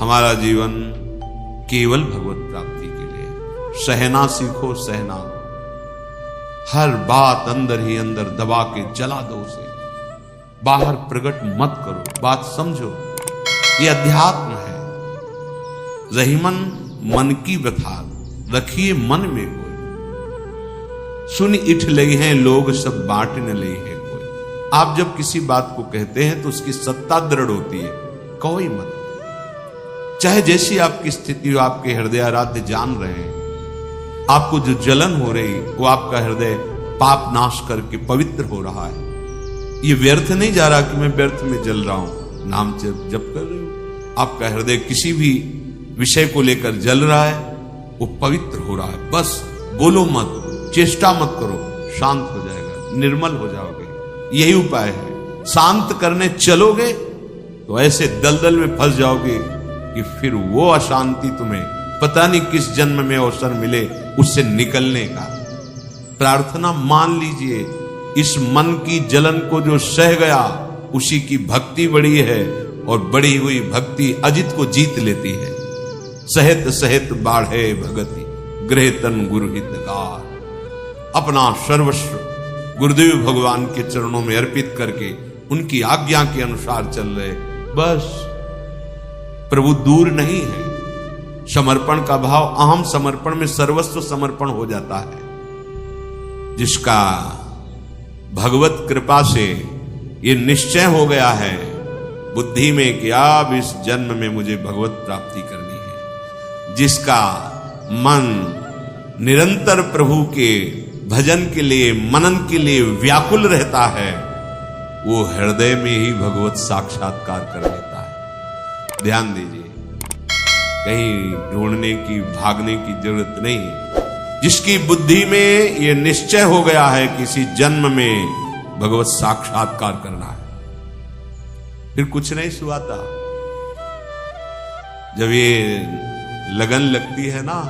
हमारा जीवन केवल भगवत प्राप्ति के लिए। सहना सीखो, सहना। हर बात अंदर ही अंदर दबा के जला दो उसे, बाहर प्रकट मत करो, बात समझो। ये अध्यात्म है। रहीमन मन की व्यथा रखिए मन में कोई, सुन इठ लई हैं लोग सब बांट न लई है कोई। आप जब किसी बात को कहते हैं तो उसकी सत्ता दृढ़ होती है, कोई मत। चाहे जैसी आपकी स्थिति हो, आपके हृदय आराध्य जान रहे हैं, आपको जो जलन हो रही वो आपका हृदय पाप नाश करके पवित्र हो रहा है। ये व्यर्थ नहीं जा रहा कि मैं व्यर्थ में जल रहा हूं, नाम जप कर रहे हो। आपका हृदय किसी भी विषय को लेकर जल रहा है, वो पवित्र हो रहा है। बस बोलो मत, चेष्टा मत करो, शांत हो जाएगा, निर्मल हो जाओगे। यही उपाय है। शांत करने चलोगे तो ऐसे दलदल में फंस जाओगे कि फिर वो अशांति तुम्हें पता नहीं किस जन्म में अवसर मिले उससे निकलने का। प्रार्थना मान लीजिए, इस मन की जलन को जो सह गया उसी की भक्ति बड़ी है, और बढ़ी हुई भक्ति अजित को जीत लेती है। सहित सहित बाढ़े भगति गृह तन गुरुहितगार। अपना सर्वस्व गुरुदेव भगवान के चरणों में अर्पित करके उनकी आज्ञा के अनुसार चल रहे, बस। प्रभु दूर नहीं है। समर्पण का भाव, अहम समर्पण में सर्वस्व समर्पण हो जाता है। जिसका भगवत कृपा से ये निश्चय हो गया है बुद्धि में कि अब इस जन्म में मुझे भगवत प्राप्ति करनी है, जिसका मन निरंतर प्रभु के भजन के लिए, मनन के लिए व्याकुल रहता है, वो हृदय में ही भगवत साक्षात्कार कर लेता है। ध्यान दीजिए, कहीं ढूंढने की, भागने की जरूरत नहीं। जिसकी बुद्धि में ये निश्चय हो गया है कि इसी जन्म में भगवत साक्षात्कार करना है, फिर कुछ नहीं सुहाता। जब ये लगन लगती है ना,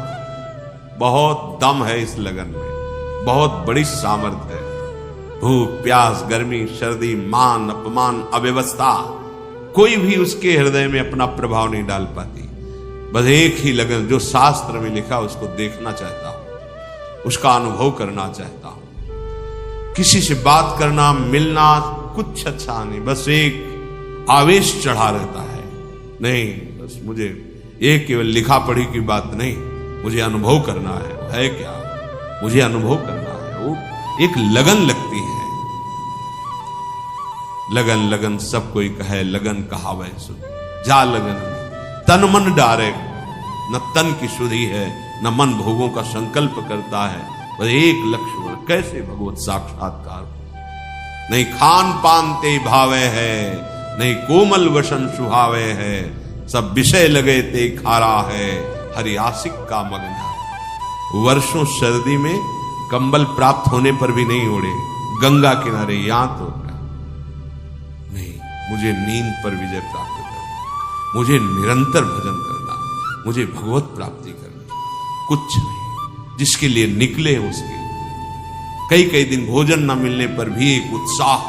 बहुत दम है इस लगन में, बहुत बड़ी सामर्थ्य है। भूख, प्यास, गर्मी, सर्दी, मान, अपमान, अव्यवस्था, कोई भी उसके हृदय में अपना प्रभाव नहीं डाल पाती। बस एक ही लगन, जो शास्त्र में लिखा उसको देखना चाहता हूं, उसका अनुभव करना चाहता हूं। किसी से बात करना, मिलना कुछ अच्छा नहीं, बस एक आवेश चढ़ा रहता है। नहीं, बस मुझे ये केवल लिखा पढ़ी की बात नहीं, मुझे अनुभव करना है क्या? मुझे अनुभव करना है। वो एक लगन लगती है। लगन लगन सब कोई कहे, लगन कहावे सुन जा लगन में तन मन डारे। न तन की शुद्धि है, न मन भोगों का संकल्प करता है, बस एक लक्ष्य, कैसे भगवत साक्षात्कार। नहीं खान पान ते भावे है, नहीं कोमल वसन सुहावे है, सब विषय लगे ते खारा है, हरि आशिक का मगन है। वर्षों सर्दी में कंबल प्राप्त होने पर भी नहीं ओढ़े, गंगा किनारे यहां तो नहीं। मुझे नींद पर विजय प्राप्त करना, मुझे निरंतर भजन करना, मुझे भगवत प्राप्ति करनी, कुछ नहीं। जिसके लिए निकले उसके कई कई दिन भोजन न मिलने पर भी एक उत्साह,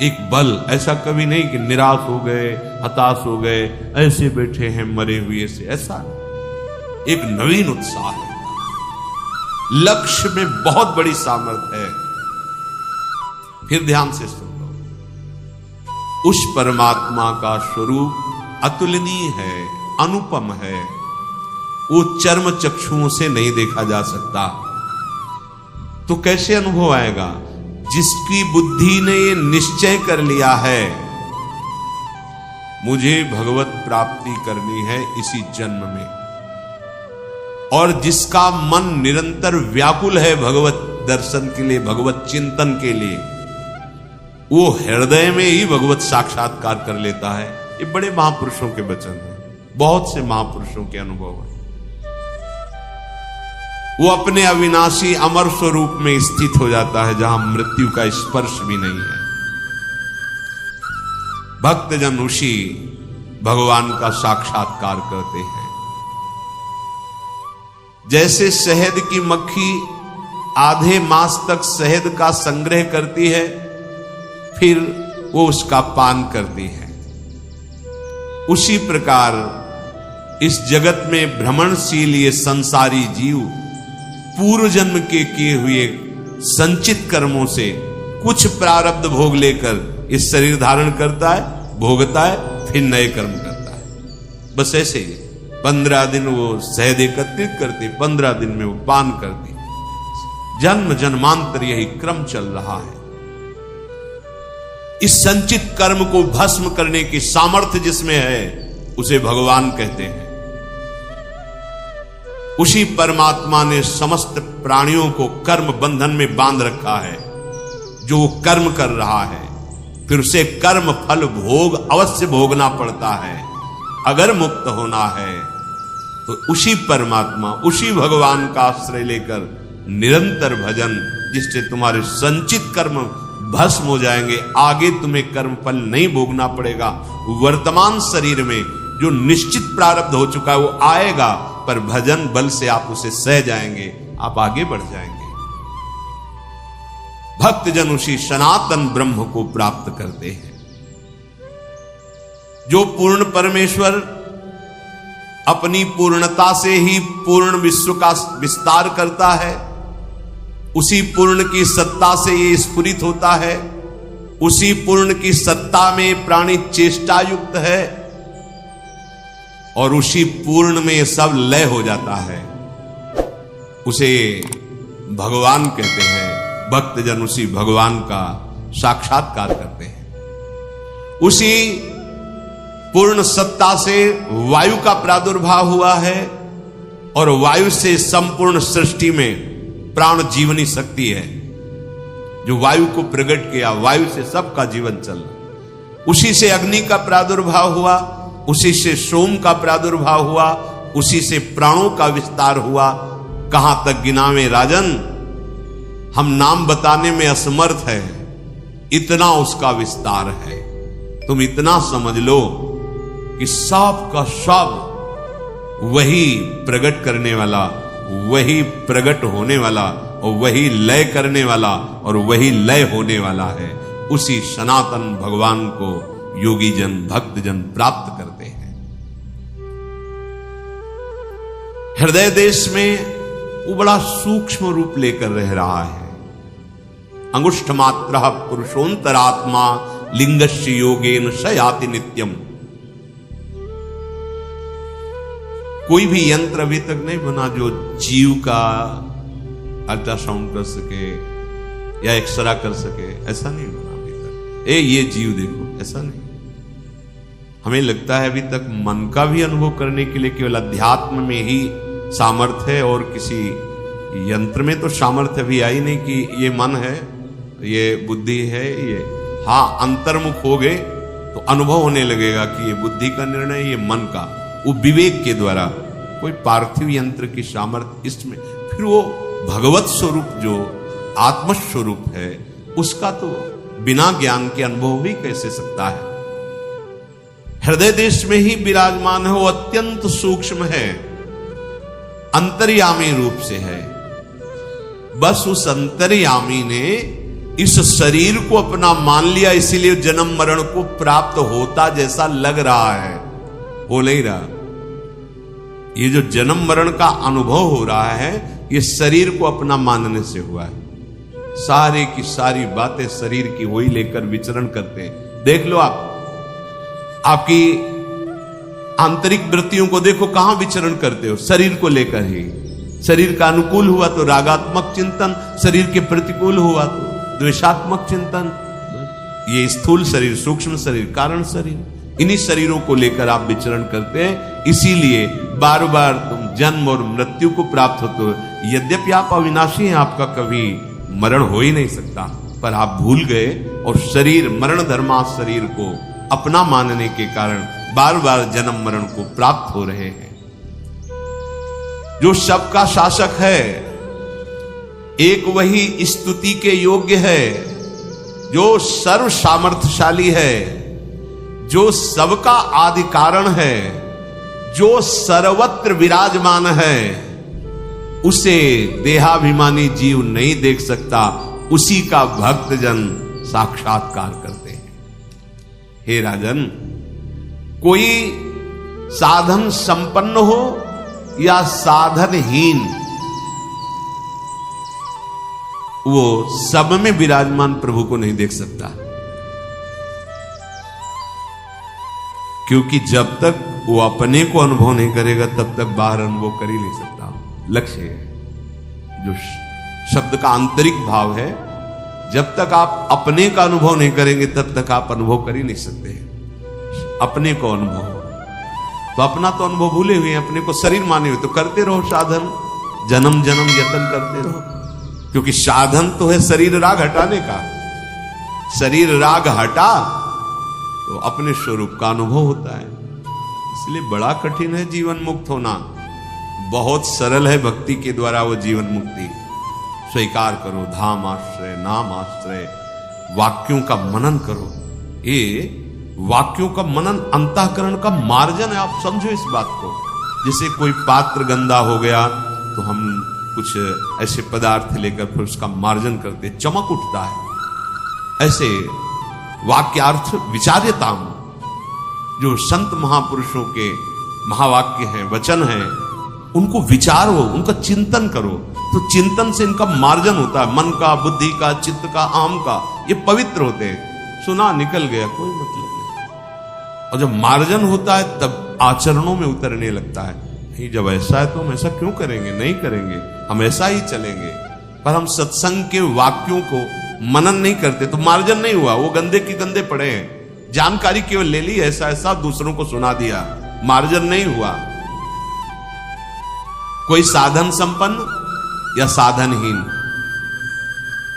एक बल। ऐसा कभी नहीं कि निराश हो गए, हताश हो गए, ऐसे बैठे हैं मरे हुए से, ऐसा नहीं। एक नवीन उत्साह है। लक्ष्य में बहुत बड़ी सामर्थ्य है। फिर ध्यान से सुन लो, उस परमात्मा का स्वरूप अतुलनीय है, अनुपम है। वो चर्म चक्षुओं से नहीं देखा जा सकता। तो कैसे अनुभव आएगा? जिसकी बुद्धि ने ये निश्चय कर लिया है मुझे भगवत प्राप्ति करनी है इसी जन्म में, और जिसका मन निरंतर व्याकुल है भगवत दर्शन के लिए, भगवत चिंतन के लिए, वो हृदय में ही भगवत साक्षात्कार कर लेता है। ये बड़े महापुरुषों के वचन हैं, बहुत से महापुरुषों के अनुभव हैं। वो अपने अविनाशी अमर स्वरूप में स्थित हो जाता है, जहां मृत्यु का स्पर्श भी नहीं है। भक्तजन ऋषि भगवान का साक्षात्कार करते हैं। जैसे शहद की मक्खी आधे मास तक शहद का संग्रह करती है, फिर वो उसका पान करती है, उसी प्रकार इस जगत में भ्रमणशील ये संसारी जीव पूर्व जन्म के किए हुए संचित कर्मों से कुछ प्रारब्ध भोग लेकर इस शरीर धारण करता है, भोगता है, फिर नए कर्म करता है। बस ऐसे ही 15 दिन वो शहद एकत्रित करती, 15 दिन में वो पान करती। जन्म जन्मांतर यही क्रम चल रहा है। इस संचित कर्म को भस्म करने की सामर्थ्य जिसमें है उसे भगवान कहते हैं। उसी परमात्मा ने समस्त प्राणियों को कर्म बंधन में बांध रखा है। जो वो कर्म कर रहा है फिर उसे कर्म फल भोग अवश्य भोगना पड़ता है। अगर मुक्त होना है तो उसी परमात्मा, उसी भगवान का आश्रय लेकर निरंतर भजन, जिससे तुम्हारे संचित कर्म भस्म हो जाएंगे। आगे तुम्हें कर्म फल नहीं भोगना पड़ेगा। वर्तमान शरीर में जो निश्चित प्रारब्ध हो चुका है वो आएगा, पर भजन बल से आप उसे सह जाएंगे, आप आगे बढ़ जाएंगे। भक्तजन उसी सनातन ब्रह्म को प्राप्त करते हैं। जो पूर्ण परमेश्वर अपनी पूर्णता से ही पूर्ण विश्व का विस्तार करता है, उसी पूर्ण की सत्ता से ये स्फुरित होता है, उसी पूर्ण की सत्ता में प्राणी चेष्टा युक्त है और उसी पूर्ण में सब लय हो जाता है। उसे भगवान कहते हैं। भक्तजन उसी भगवान का साक्षात्कार करते हैं। उसी पूर्ण सत्ता से वायु का प्रादुर्भाव हुआ है और वायु से संपूर्ण सृष्टि में प्राण जीवनी शक्ति है। जो वायु को प्रकट किया, वायु से सबका जीवन चल रहा। उसी से अग्नि का प्रादुर्भाव हुआ, उसी से सोम का प्रादुर्भाव हुआ, उसी से प्राणों का विस्तार हुआ। कहां तक गिनावे राजन, हम नाम बताने में असमर्थ है, इतना उसका विस्तार है। तुम इतना समझ लो कि सब का सब वही प्रकट करने वाला, वही प्रकट होने वाला और वही लय करने वाला और वही लय होने वाला है। उसी सनातन भगवान को योगी जन भक्तजन प्राप्त करते हैं। हृदय देश में वो बड़ा सूक्ष्म रूप लेकर रह रहा है। अंगुष्ठ मात्र पुरुषोंतरात्मा लिंगस्य योगेन शयाति नित्यम। कोई भी यंत्र अभी तक नहीं बना जो जीव का अल्ट्रासाउंड कर सके या एक्सरा कर सके, ऐसा नहीं बना अभी तक। ये जीव देखो, ऐसा नहीं। हमें लगता है अभी तक मन का भी अनुभव करने के लिए केवल अध्यात्म में ही सामर्थ्य है और किसी यंत्र में तो सामर्थ्य भी आई नहीं कि ये मन है, ये बुद्धि है, ये हाँ अंतर्मुख हो गए तो अनुभव होने लगेगा कि ये बुद्धि का निर्णय, ये मन का, वो विवेक के द्वारा। कोई पार्थिव यंत्र की सामर्थ्य इसमें, फिर वो भगवत स्वरूप जो आत्मस्वरूप है उसका तो बिना ज्ञान के अनुभव भी कैसे सकता है। हृदय देश में ही विराजमान है, वो अत्यंत सूक्ष्म है, अंतर्यामी रूप से है। बस उस अंतर्यामी ने इस शरीर को अपना मान लिया, इसीलिए जन्म मरण को प्राप्त होता जैसा लग रहा है, हो नहीं रहा। ये जो जन्म मरण का अनुभव हो रहा है ये शरीर को अपना मानने से हुआ है। सारे की सारी बातें शरीर की वही लेकर विचरण करते हैं। देख लो आप, आपकी आंतरिक वृत्तियों को देखो, कहां विचरण करते हो, शरीर को लेकर ही। शरीर का अनुकूल हुआ तो रागात्मक चिंतन, शरीर के प्रतिकूल हुआ तो द्वेषात्मक चिंतन। ये स्थूल शरीर, सूक्ष्म शरीर, कारण शरीर, इन्हीं शरीरों को लेकर आप विचरण करते हैं। इसीलिए बार बार तुम जन्म और मृत्यु को प्राप्त होते हो। यद्यपि आप अविनाशी हैं, आपका कभी मरण हो ही नहीं सकता, पर आप भूल गए और शरीर, मरण धर्मा शरीर को अपना मानने के कारण बार बार जन्म मरण को प्राप्त हो रहे हैं। जो सबका शासक है, एक वही स्तुति के योग्य है, जो सर्व सामर्थ्यशाली है, जो सबका आदि कारण है, जो सर्वत्र विराजमान है, उसे देहाभिमानी जीव नहीं देख सकता, उसी का भक्तजन साक्षात्कार करते हैं। हे राजन, कोई साधन संपन्न हो या साधनहीन, वो सब में विराजमान प्रभु को नहीं देख सकता। क्योंकि जब तक वो अपने को अनुभव नहीं करेगा तब तक बाहर अनुभव कर ही नहीं सकता। लक्ष्य है जो शब्द का आंतरिक भाव है, जब तक आप अपने का अनुभव नहीं करेंगे तब तक आप अनुभव कर ही नहीं सकते। अपने को अनुभव, तो अपना तो अनुभव भूले हुए, अपने को शरीर माने हुए, तो करते रहो साधन, जन्म जन्म यत्न करते रहो। क्योंकि साधन तो है शरीर राग हटाने का। शरीर राग हटा तो अपने स्वरूप का अनुभव होता है। इसलिए बड़ा कठिन है जीवन मुक्त होना। बहुत सरल है भक्ति के द्वारा वो जीवन मुक्ति। स्वीकार करो, धाम आश्रय, नाम आश्रय, वाक्यों का मनन करो। ये वाक्यों का मनन अंतःकरण का मार्जन है। आप समझो इस बात को। जैसे कोई पात्र गंदा हो गया तो हम कुछ ऐसे पदार्थ लेकर फिर उसका मार्जन करते, चमक उठता है। ऐसे वाक्यार्थ विचार्यताम, जो संत महापुरुषों के महावाक्य हैं, वचन हैं, उनको विचारो, उनका चिंतन करो, तो चिंतन से इनका मार्जन होता है। मन का, बुद्धि का, चित्त का, आम का, ये पवित्र होते हैं। सुना निकल गया, कोई मतलब नहीं। और जब मार्जन होता है तब आचरणों में उतरने लगता है। नहीं, जब ऐसा है तो हम ऐसा क्यों करेंगे, नहीं करेंगे, हम ऐसा ही चलेंगे। पर हम सत्संग के वाक्यों को मनन नहीं करते तो मार्जन नहीं हुआ। वो गंदे की गंदे पड़े हैं। जानकारी केवल ले ली, ऐसा ऐसा दूसरों को सुना दिया, मार्जन नहीं हुआ। कोई साधन संपन्न या साधनहीन,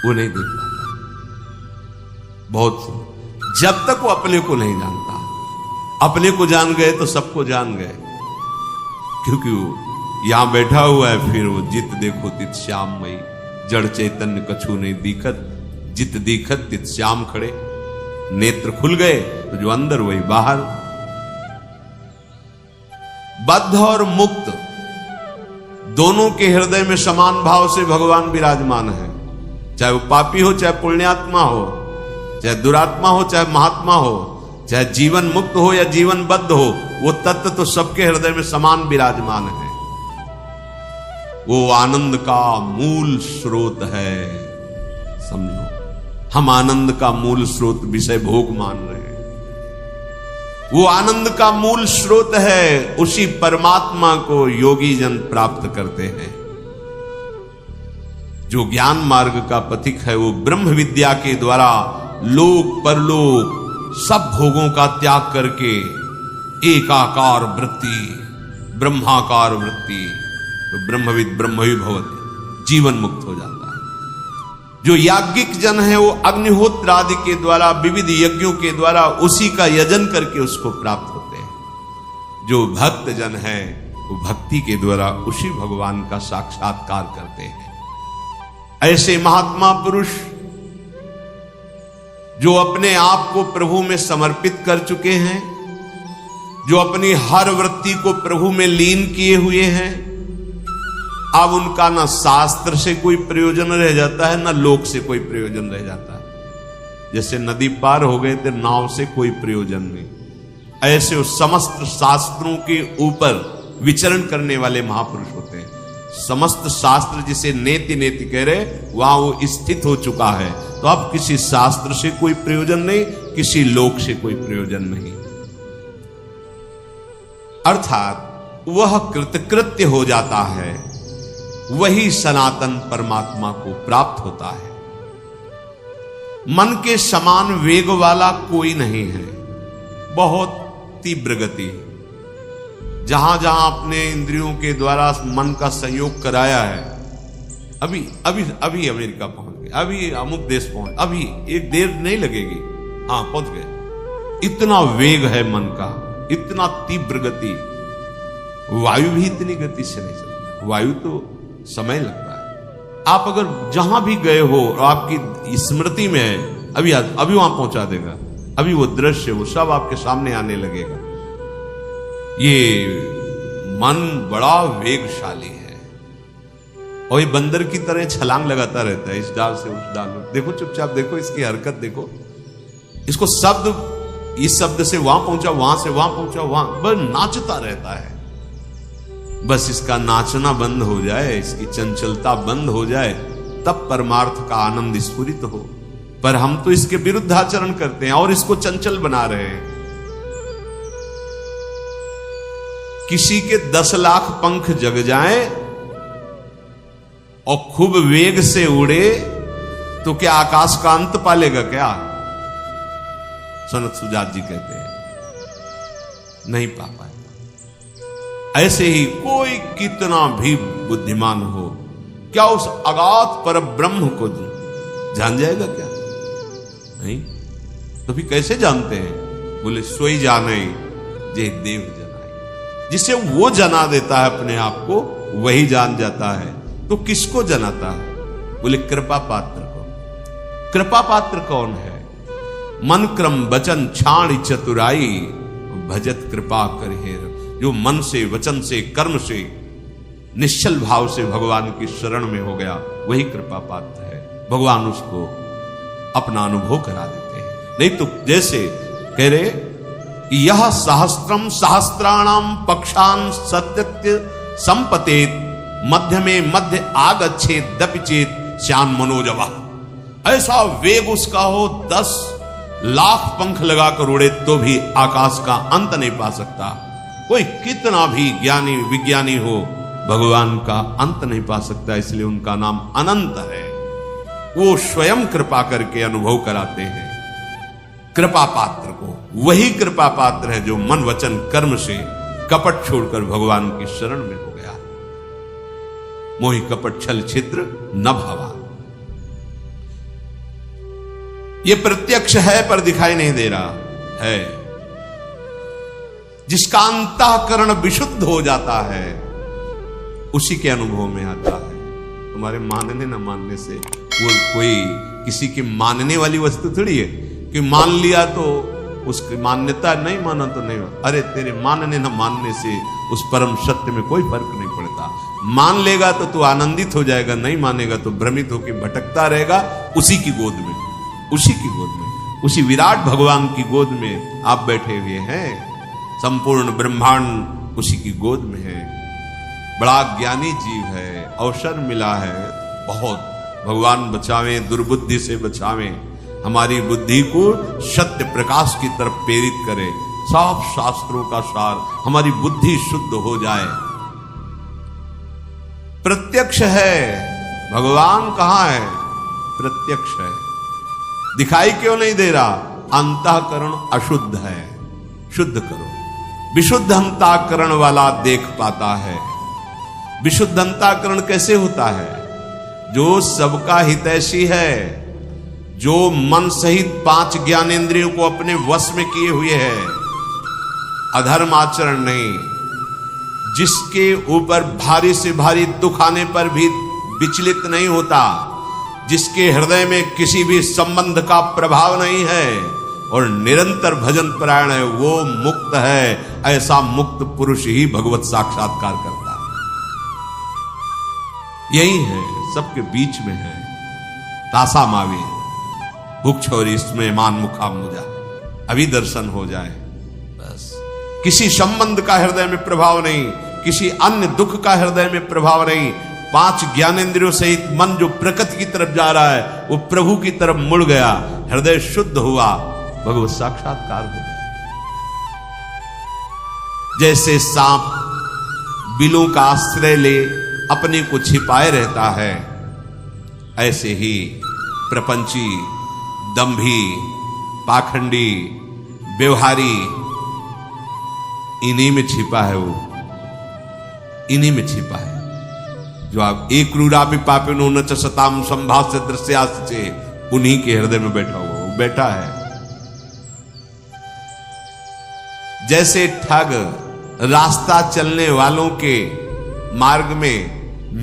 वो नहीं देख पाता। बहुत जब तक वो अपने को नहीं जानता। अपने को जान गए तो सबको जान गए। क्योंकि वो यहां बैठा हुआ है, फिर वो जित देखो तित श्याममयी, जड़ चैतन्य कछु नहीं दिखत, जित दिखत तित श्याम खड़े। नेत्र खुल गए तो जो अंदर वही बाहर। बद्ध और मुक्त दोनों के हृदय में समान भाव से भगवान विराजमान है। चाहे वो पापी हो, चाहे पुण्यात्मा हो, चाहे दुरात्मा हो, चाहे महात्मा हो, चाहे जीवन मुक्त हो या जीवन बद्ध हो, वो तत्व तो सबके हृदय में समान विराजमान है। वो आनंद का मूल स्रोत है। समझो, हम आनंद का मूल स्रोत विषय भोग मान रहे हैं। वो आनंद का मूल स्रोत है। उसी परमात्मा को योगी जन प्राप्त करते हैं। जो ज्ञान मार्ग का पथिक है, वो ब्रह्म विद्या के द्वारा लोक परलोक सब भोगों का त्याग करके एकाकार वृत्ति, ब्रह्माकार वृत्ति, तो ब्रह्मविद ब्रह्मवि भवति, जीवन मुक्त हो जाता है। जो याज्ञिक जन है वो अग्निहोत्र आदि के द्वारा, विविध यज्ञों के द्वारा उसी का यजन करके उसको प्राप्त होते हैं। जो भक्त जन है वो भक्ति के द्वारा उसी भगवान का साक्षात्कार करते हैं। ऐसे महात्मा पुरुष जो अपने आप को प्रभु में समर्पित कर चुके हैं, जो अपनी हर वृत्ति को प्रभु में लीन किए हुए हैं, अब उनका ना शास्त्र से कोई प्रयोजन रह जाता है, ना लोक से कोई प्रयोजन रह जाता है। जैसे नदी पार हो गए थे, नाव से कोई प्रयोजन नहीं, ऐसे वो समस्त शास्त्रों के ऊपर विचरण करने वाले महापुरुष होते हैं। समस्त शास्त्र जिसे नेति नेति कह रहे, वहां वो स्थित हो चुका है। तो अब किसी शास्त्र से कोई प्रयोजन नहीं, किसी लोक से कोई प्रयोजन नहीं। अर्थात वह कृतकृत्य हो जाता है, वही सनातन परमात्मा को प्राप्त होता है। मन के समान वेग वाला कोई नहीं है। बहुत तीव्र गति, जहां जहां अपने इंद्रियों के द्वारा मन का संयोग कराया है। अभी अभी अभी अमेरिका पहुंच गए, अभी अमुक देश पहुंच, अभी एक देर नहीं लगेगी, हाँ पहुंच गए। इतना वेग है मन का, इतना तीव्र गति। वायु भी इतनी गति से नहीं चलती। वायु तो समय लगता है। आप अगर जहां भी गए हो और आपकी स्मृति में है, अभी वहां पहुंचा देगा। अभी वो दृश्य वो सब आपके सामने आने लगेगा। ये मन बड़ा वेगशाली है और ये बंदर की तरह छलांग लगाता रहता है, इस डाल से उस डाल में। देखो, चुपचाप देखो, इसकी हरकत देखो, इसको शब्द इस शब्द से वहां पहुंचा, वहां से वहां पहुंचा, वहां बस नाचता रहता है। बस इसका नाचना बंद हो जाए, इसकी चंचलता बंद हो जाए, तब परमार्थ का आनंद स्फुरित हो। पर हम तो इसके विरुद्ध आचरण करते हैं और इसको चंचल बना रहे हैं। किसी के 10 लाख पंख जग जाएं और खूब वेग से उड़े तो क्या आकाश का अंत पालेगा क्या? सनत सुजात जी कहते हैं नहीं पा पाएगा। ऐसे ही कोई कितना भी बुद्धिमान हो, क्या उस अगाध पर ब्रह्म को जान जाएगा क्या? नहीं। तो फिर कैसे जानते हैं? बोले सोई जाने जे देव जनाए। जिसे वो जना देता है अपने आप को, वही जान जाता है। तो किसको जनाता है? बोले कृपा पात्र को। कृपा पात्र कौन है? मन क्रम वचन छाण चतुराई भजत कृपा कर हेर। जो मन से, वचन से, कर्म से, निश्चल भाव से भगवान की शरण में हो गया, वही कृपा पात्र है। भगवान उसको अपना अनुभव करा देते हैं। नहीं तो जैसे कह रहे कि यह सहस्त्रम सहस्त्राणाम पक्षान सत्यत्य संपतेत मध्य में मध्य आगच्छे दपिचेत श्यान मनोजवा। ऐसा वेग उसका हो, 10 लाख पंख लगाकर उड़े तो भी आकाश का अंत नहीं पा सकता। कोई कितना भी ज्ञानी विज्ञानी हो, भगवान का अंत नहीं पा सकता। इसलिए उनका नाम अनंत है। वो स्वयं कृपा करके अनुभव कराते हैं कृपा पात्र को। वही कृपा पात्र है जो मन वचन कर्म से कपट छोड़कर भगवान की शरण में हो गया। मोहि कपट छल छिद्र न भावा। ये प्रत्यक्ष है पर दिखाई नहीं दे रहा है। जिसका अंतःकरण विशुद्ध हो जाता है उसी के अनुभव में आता है। तुम्हारे मानने न मानने से वो कोई किसी की मानने वाली वस्तु थोड़ी है कि मान लिया तो उसकी मान्यता, नहीं माना तो नहीं। अरे तेरे मानने न मानने से उस परम सत्य में कोई फर्क नहीं पड़ता। मान लेगा तो तू आनंदित हो जाएगा, नहीं मानेगा तो भ्रमित होकर भटकता रहेगा उसी की गोद में, उसी की गोद में, उसी विराट भगवान की गोद में आप बैठे हुए हैं। संपूर्ण ब्रह्मांड उसी की गोद में है। बड़ा ज्ञानी जीव है, अवसर मिला है बहुत। भगवान बचावे, दुर्बुद्धि से बचावे, हमारी बुद्धि को सत्य प्रकाश की तरफ प्रेरित करे। सब शास्त्रों का सार, हमारी बुद्धि शुद्ध हो जाए। प्रत्यक्ष है भगवान, कहां है? प्रत्यक्ष है। दिखाई क्यों नहीं दे रहा? अंतःकरण अशुद्ध है, शुद्ध करो। विशुद्ध अंतःकरण वाला देख पाता है। विशुद्ध अंतःकरण कैसे होता है? जो सबका हितैषी है, जो मन सहित 5 ज्ञानेंद्रियों को अपने वश में किए हुए है, अधर्म आचरण नहीं, जिसके ऊपर भारी से भारी दुख आने पर भी विचलित नहीं होता, जिसके हृदय में किसी भी संबंध का प्रभाव नहीं है और निरंतर भजन परायण है, वो मुक्त है। ऐसा मुक्त पुरुष ही भगवत साक्षात्कार करता है। यही है, सबके बीच में है। तासा मावे भूख छोरी इसमें मान मुखा मुझा, अभी दर्शन हो जाए बस। किसी संबंध का हृदय में प्रभाव नहीं, किसी अन्य दुख का हृदय में प्रभाव नहीं। 5 ज्ञानेंद्रियों सहित मन जो प्रकृति की तरफ जा रहा है वो प्रभु की तरफ मुड़ गया, हृदय शुद्ध हुआ, भगवत साक्षात्कार हो गया। जैसे सांप बिलों का आश्रय ले अपने को छिपाए रहता है, ऐसे ही प्रपंची, दंभी, पाखंडी, व्यवहारी इन्हीं में छिपा है। वो इन्हीं में छिपा है। जो आप एक क्रूरापि पापिनो न च सताम संभाष्य दृश्यास्ते, उन्हीं के हृदय में बैठा हुआ वो बैठा है। जैसे ठग रास्ता चलने वालों के मार्ग में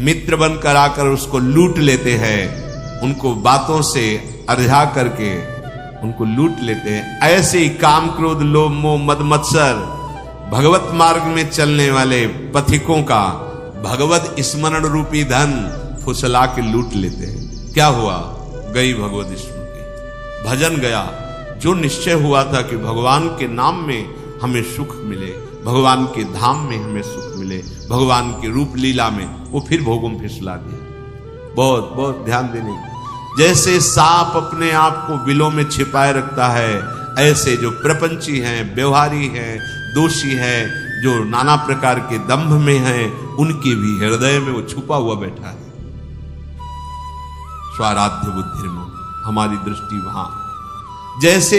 मित्र बनकर आकर उसको लूट लेते हैं, उनको बातों से अरझा करके उनको लूट लेते हैं, ऐसे ही काम क्रोध लोभ मोह मद मत्सर भगवत मार्ग में चलने वाले पथिकों का भगवत स्मरण रूपी धन फुसला के लूट लेते हैं। क्या हुआ? गई भगवत स्मृति, भजन गया। जो निश्चय हुआ था कि भगवान के नाम में हमें सुख मिले, भगवान के धाम में हमें सुख मिले, भगवान के रूप लीला में, वो फिर भोगों में फिसला दिया। बहुत बहुत ध्यान देने की। जैसे सांप अपने आप को बिलों में छिपाए रखता है, ऐसे जो प्रपंची हैं, व्यवहारी हैं, दोषी हैं, जो नाना प्रकार के दंभ में हैं, उनके भी हृदय में वो छुपा हुआ बैठा है। स्वाराध्य बुद्धि में हमारी दृष्टि वहां। जैसे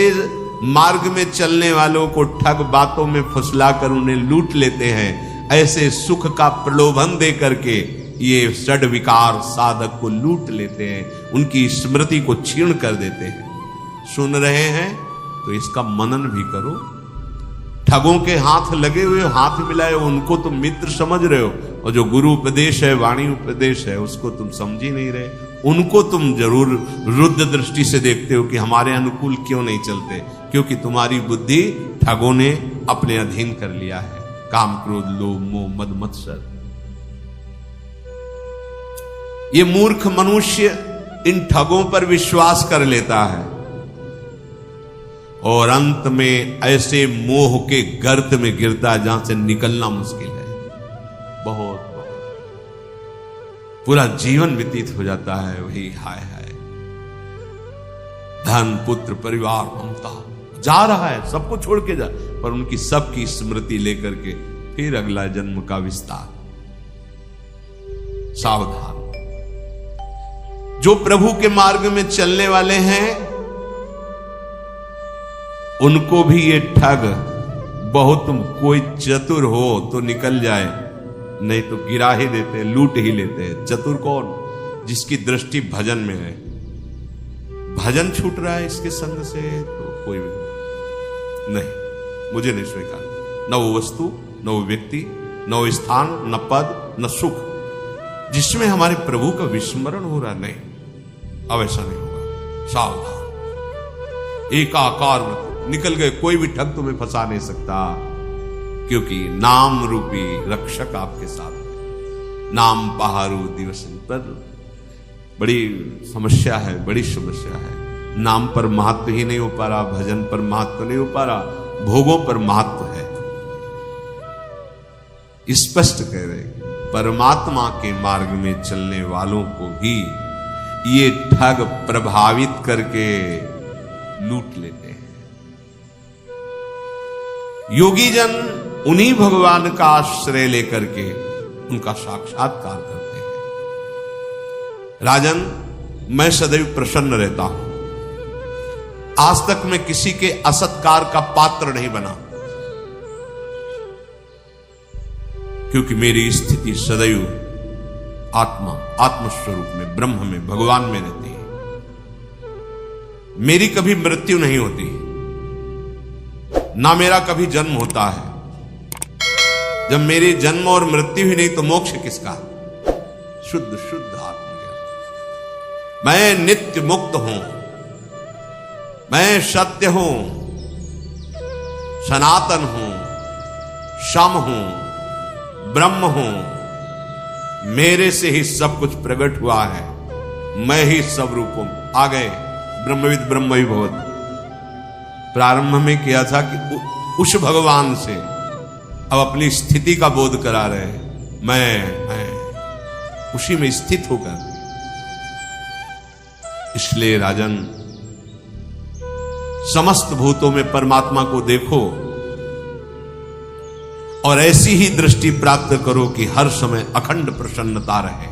मार्ग में चलने वालों को ठग बातों में फुसलाकर उन्हें लूट लेते हैं, ऐसे सुख का प्रलोभन दे करके ये षड विकार साधक को लूट लेते हैं, उनकी स्मृति को क्षीण कर देते हैं। सुन रहे हैं तो इसका मनन भी करो। ठगों के हाथ लगे हुए, हाथ मिलाए, उनको तुम मित्र समझ रहे हो, और जो गुरु उपदेश है, वाणी उपदेश है, उसको तुम समझ ही नहीं रहे। उनको तुम जरूर रुद्ध दृष्टि से देखते हो कि हमारे अनुकूल क्यों नहीं चलते, क्योंकि तुम्हारी बुद्धि ठगों ने अपने अधीन कर लिया है। काम, क्रोध, लोभ, मोह, मद, मत्सर। ये मूर्ख मनुष्य इन ठगों पर विश्वास कर लेता है और अंत में ऐसे मोह के गर्त में गिरता है जहां से निकलना मुश्किल है। बहुत पूरा जीवन व्यतीत हो जाता है वही हाय हाय, धन, पुत्र, परिवार, ममता, जा रहा है, सबको छोड़ के जा, पर उनकी सबकी स्मृति लेकर के फिर अगला जन्म का विस्तार। सावधान। जो प्रभु के मार्ग में चलने वाले हैं उनको भी ये ठग बहुत, कोई चतुर हो तो निकल जाए, नहीं तो गिरा ही देते, लूट ही लेते हैं। चतुर कौन? जिसकी दृष्टि भजन में है। भजन छूट रहा है इसके संग से तो कोई नहीं, मुझे नहीं स्वीकार। न वो वस्तु, न वो व्यक्ति, न वो स्थान, न पद, न सुख जिसमें हमारे प्रभु का विस्मरण हो रहा, नहीं, अब ऐसा नहीं होगा। सावधान। एकाकार निकल गए, कोई भी ठग तुम्हें फंसा नहीं सकता, क्योंकि नाम रूपी रक्षक आपके साथ है। नाम पहारू दिवस पर बड़ी समस्या है, बड़ी समस्या है। नाम पर महत्व ही नहीं हो पा रहा, भजन पर महत्व नहीं हो पा रहा, भोगों पर महत्व है। स्पष्ट कह रहे, परमात्मा के मार्ग में चलने वालों को भी ये ठग प्रभावित करके लूट लेते हैं। योगी जन उन्हीं भगवान का आश्रय लेकर के उनका साक्षात्कार करते हैं। राजन, मैं सदैव प्रसन्न रहता हूं। आज तक मैं किसी के असत्कार का पात्र नहीं बना, क्योंकि मेरी स्थिति सदैव आत्मस्वरूप में, ब्रह्म में, भगवान में रहती है। मेरी कभी मृत्यु नहीं होती, ना मेरा कभी जन्म होता है। जब मेरी जन्म और मृत्यु ही नहीं तो मोक्ष किसका? शुद्ध शुद्ध आत्मज्ञान। मैं नित्य मुक्त हूं, मैं सत्य हूं, सनातन हूं, सम हूं, ब्रह्म हूं। मेरे से ही सब कुछ प्रकट हुआ है, मैं ही सब रूपों आ गए। ब्रह्मविद ब्रह्म ही भवति। प्रारंभ में किया था कि उस भगवान से अब अपनी स्थिति का बोध करा रहे हैं। मैं उसी में स्थित होकर। इसलिए राजन, समस्त भूतों में परमात्मा को देखो और ऐसी ही दृष्टि प्राप्त करो कि हर समय अखंड प्रसन्नता रहे,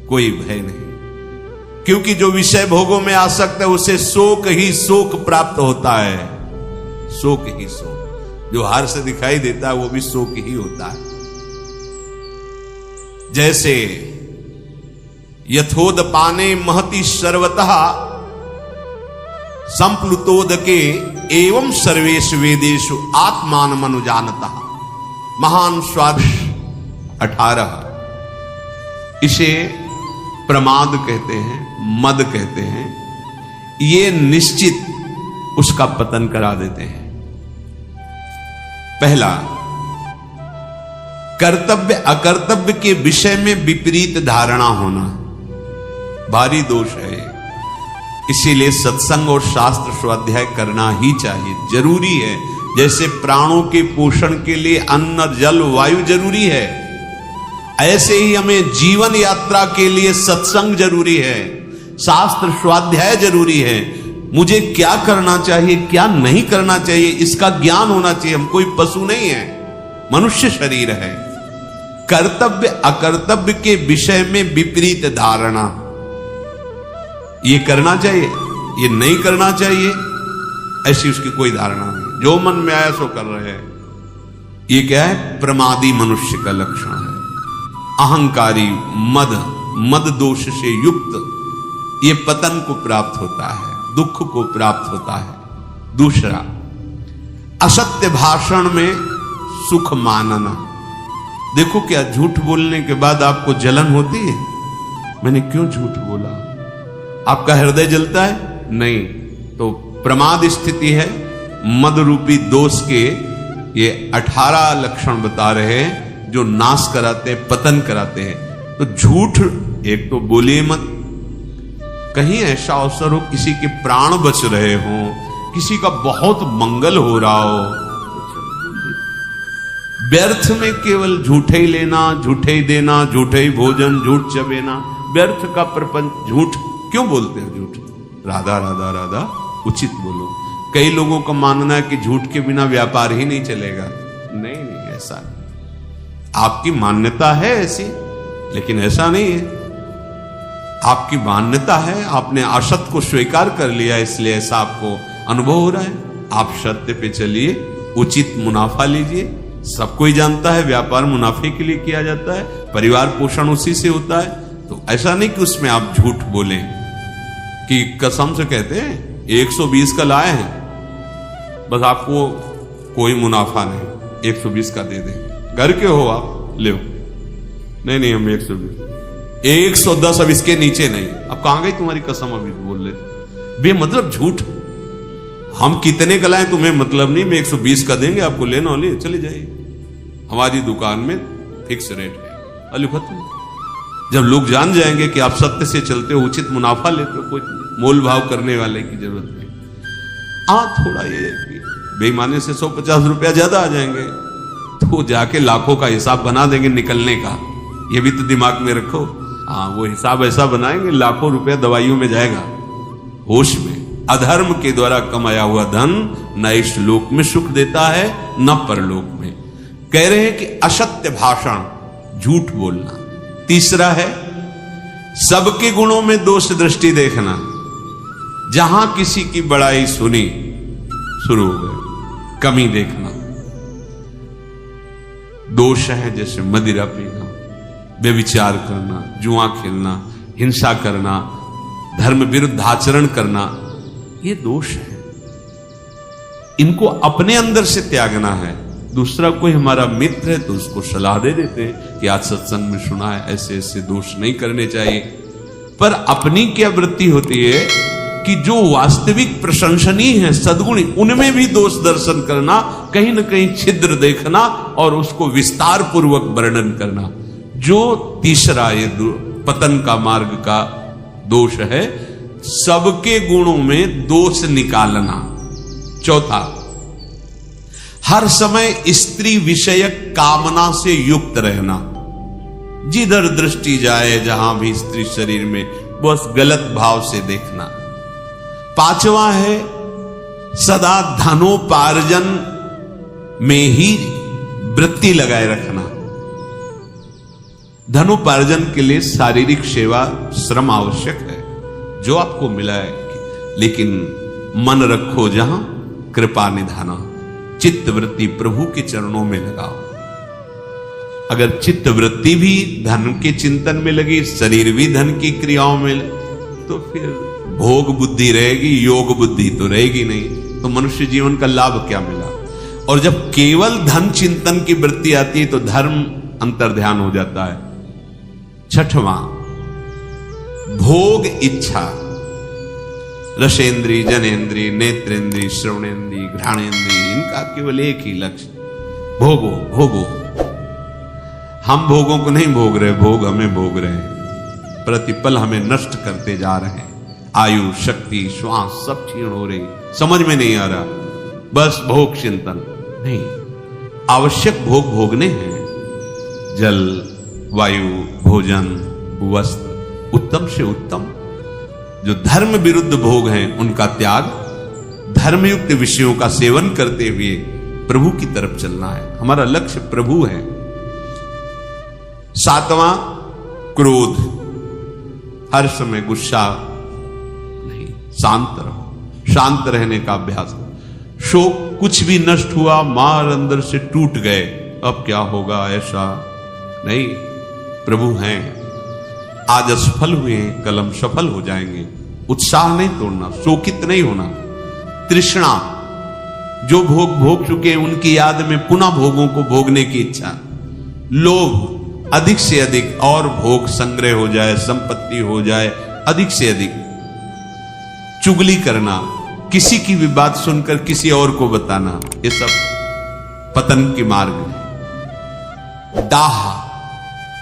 कोई भय नहीं। क्योंकि जो विषय भोगों में आसक्त है उसे शोक ही शोक प्राप्त होता है, शोक ही शोक। जो हार से दिखाई देता है वो भी शोक ही होता है। जैसे यथोदपाने महति सर्वतः संप्लुतोदके एवं सर्वेषु वेदेषु आत्मान मनुजानतः। महान स्वादिष्ट 18। इसे प्रमाद कहते हैं, मद कहते हैं। ये निश्चित उसका पतन करा देते हैं। पहला, कर्तव्य अकर्तव्य के विषय में विपरीत धारणा होना भारी दोष है। इसीलिए सत्संग और शास्त्र स्वाध्याय करना ही चाहिए, जरूरी है। जैसे प्राणों के पोषण के लिए अन्न, जल, वायु जरूरी है, ऐसे ही हमें जीवन यात्रा के लिए सत्संग जरूरी है, शास्त्र स्वाध्याय जरूरी है। मुझे क्या करना चाहिए, क्या नहीं करना चाहिए, इसका ज्ञान होना चाहिए। हम कोई पशु नहीं है, मनुष्य शरीर है। कर्तव्य अकर्तव्य के विषय में विपरीत धारणा, ये करना चाहिए, ये नहीं करना चाहिए, ऐसी उसकी कोई धारणा नहीं। जो मन में आया सो कर रहे हैं। ये क्या है? प्रमादी मनुष्य का लक्षण है। अहंकारी, मद दोष से युक्त ये पतन को प्राप्त होता है, दुख को प्राप्त होता है। दूसरा, असत्य भाषण में सुख मानना। देखो, क्या झूठ बोलने के बाद आपको जलन होती है? मैंने क्यों झूठ बोला? आपका हृदय जलता है? नहीं। तो प्रमाद स्थिति है। मद रूपी दोष के ये 18 लक्षण बता रहे हैं जो नाश कराते हैं, पतन कराते हैं। तो झूठ एक तो बोलिए मत। कहीं ऐसा अवसर हो, किसी के प्राण बच रहे हो, किसी का बहुत मंगल हो रहा हो, व्यर्थ में केवल झूठे ही लेना, झूठे ही देना, झूठे ही भोजन, झूठ चबेना, व्यर्थ का प्रपंच। झूठ क्यों बोलते हैं? झूठ राधा राधा राधा उचित बोलो। कई लोगों का मानना है कि झूठ के बिना व्यापार ही नहीं चलेगा। नहीं, ऐसा नहीं। आपकी मान्यता है ऐसी, लेकिन ऐसा नहीं है। आपकी मान्यता है, आपने असत्य को स्वीकार कर लिया, इसलिए ऐसा आपको अनुभव हो रहा है। आप सत्य पे चलिए, उचित मुनाफा लीजिए। सबको ही जानता है व्यापार मुनाफे के लिए किया जाता है, परिवार पोषण उसी से होता है। तो ऐसा नहीं कि उसमें आप झूठ बोलें कि कसम से कहते हैं 120 का लाए हैं, बस आपको कोई मुनाफा नहीं, 120 का दे दें। घर के हो आप, ले नहीं हम 120, 110 अब इसके नीचे नहीं। अब कहां गई तुम्हारी कसम? अभी बोल रहे बेमतलब झूठ। हम कितने का लाए तुम्हें मतलब नहीं, मैं 120 का देंगे आपको, लेना ले चले जाइए। हमारी दुकान में फिक्स रेट है, अली खत्म। जब लोग जान जाएंगे कि आप सत्य से चलते हो, उचित मुनाफा लेते हो, कोई मोल भाव करने वाले की जरूरत नहीं। थोड़ा ये बेईमानी से 150 रुपया ज्यादा आ जाएंगे तो जाके लाखों का हिसाब बना देंगे निकलने का। ये भी तो दिमाग में रखो। वो हिसाब ऐसा बनाएंगे, लाखों रुपया दवाइयों में जाएगा। होश में। अधर्म के द्वारा कमाया हुआ धन न इस लोक में सुख देता है न परलोक में। कह रहे हैं कि असत्य भाषण, झूठ बोलना। तीसरा है सबके गुणों में दोष दृष्टि देखना। जहां किसी की बड़ाई सुनी, शुरू हो गए कमी देखना। दोष है जैसे मदिरा पीना, व्यभिचार करना, जुआ खेलना, हिंसा करना, धर्म विरुद्ध आचरण करना, ये दोष है। इनको अपने अंदर से त्यागना है। दूसरा कोई हमारा मित्र है तो उसको सलाह दे देते हैं कि आज सत्संग में सुना है ऐसे ऐसे दोष नहीं करने चाहिए। पर अपनी क्या वृत्ति होती है कि जो वास्तविक प्रशंसनीय है, सद्गुणी, उनमें भी दोष दर्शन करना, कहीं ना कहीं छिद्र देखना और उसको विस्तार पूर्वक वर्णन करना। जो तीसरा ये पतन का मार्ग का दोष है, सबके गुणों में दोष निकालना। चौथा, हर समय स्त्री विषयक कामना से युक्त रहना। जिधर दृष्टि जाए, जहां भी स्त्री शरीर में, बस गलत भाव से देखना। पांचवा है सदा धनोपार्जन में ही वृत्ति लगाए रखना। धनोपार्जन के लिए शारीरिक सेवा, श्रम आवश्यक है, जो आपको मिला है, लेकिन मन रखो जहां कृपा निधाना। चित्त वृत्ति प्रभु के चरणों में लगाओ। अगर चित्त वृत्ति भी धन के चिंतन में लगी, शरीर भी धन की क्रियाओं में, तो फिर भोग बुद्धि रहेगी, योग बुद्धि तो रहेगी नहीं। तो मनुष्य जीवन का लाभ क्या मिला? और जब केवल धन चिंतन की वृत्ति आती है तो धर्म अंतर्ध्यान हो जाता है। छठवां, भोग इच्छा। रसेंद्री, जनेन्द्री, नेत्रेंद्री, श्रवणेन्द्री, घ्राणेन्द्री, इनका केवल एक ही लक्ष्य, भोगो भोगो। हम भोगों को नहीं भोग रहे, भोग हमें भोग रहे हैं, प्रतिपल हमें नष्ट करते जा रहे हैं। आयु, शक्ति, श्वास सब क्षीण हो रही, समझ में नहीं आ रहा, बस भोग चिंतन नहीं। आवश्यक भोग भोगने हैं, जल, वायु, भोजन, वस्त्र, उत्तम से उत्तम। जो धर्म विरुद्ध भोग हैं उनका त्याग, धर्मयुक्त विषयों का सेवन करते हुए प्रभु की तरफ चलना है। हमारा लक्ष्य प्रभु है। 7वां, क्रोध, हर समय गुस्सा नहीं, शांत रहो, शांत रहने का अभ्यास। शोक, कुछ भी नष्ट हुआ, मार अंदर से टूट गए, अब क्या होगा, ऐसा नहीं। प्रभु हैं, आज असफल हुए हैं, कल हम सफल हो जाएंगे। उत्साह नहीं तोड़ना, शोकित नहीं होना। तृष्णा, जो भोग भोग चुके हैं उनकी याद में पुनः भोगों को भोगने की इच्छा। लोभ, अधिक से अधिक और भोग संग्रह हो जाए, संपत्ति हो जाए, अधिक से अधिक। चुगली करना, किसी की भी बात सुनकर किसी और को बताना, ये सब पतन के मार्ग है। दाह,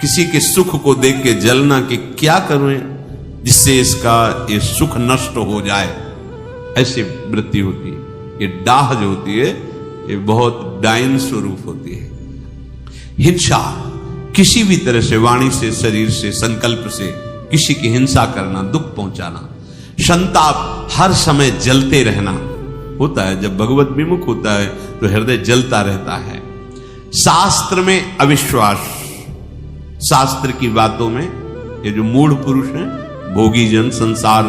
किसी के सुख को देख के जलना कि क्या करूं जिससे इसका ये सुख नष्ट हो जाए, ऐसी वृत्ति होती है। ये दाह जो होती है ये बहुत डायन स्वरूप होती है। हिंसा, किसी भी तरह से, वाणी से, शरीर से, संकल्प से किसी की हिंसा करना, दुख पहुंचाना। संताप, हर समय जलते रहना होता है। जब भगवत विमुख होता है तो हृदय जलता रहता है। शास्त्र में अविश्वास, शास्त्र की बातों में ये जो मूढ़ पुरुष हैं, भोगी जन, संसार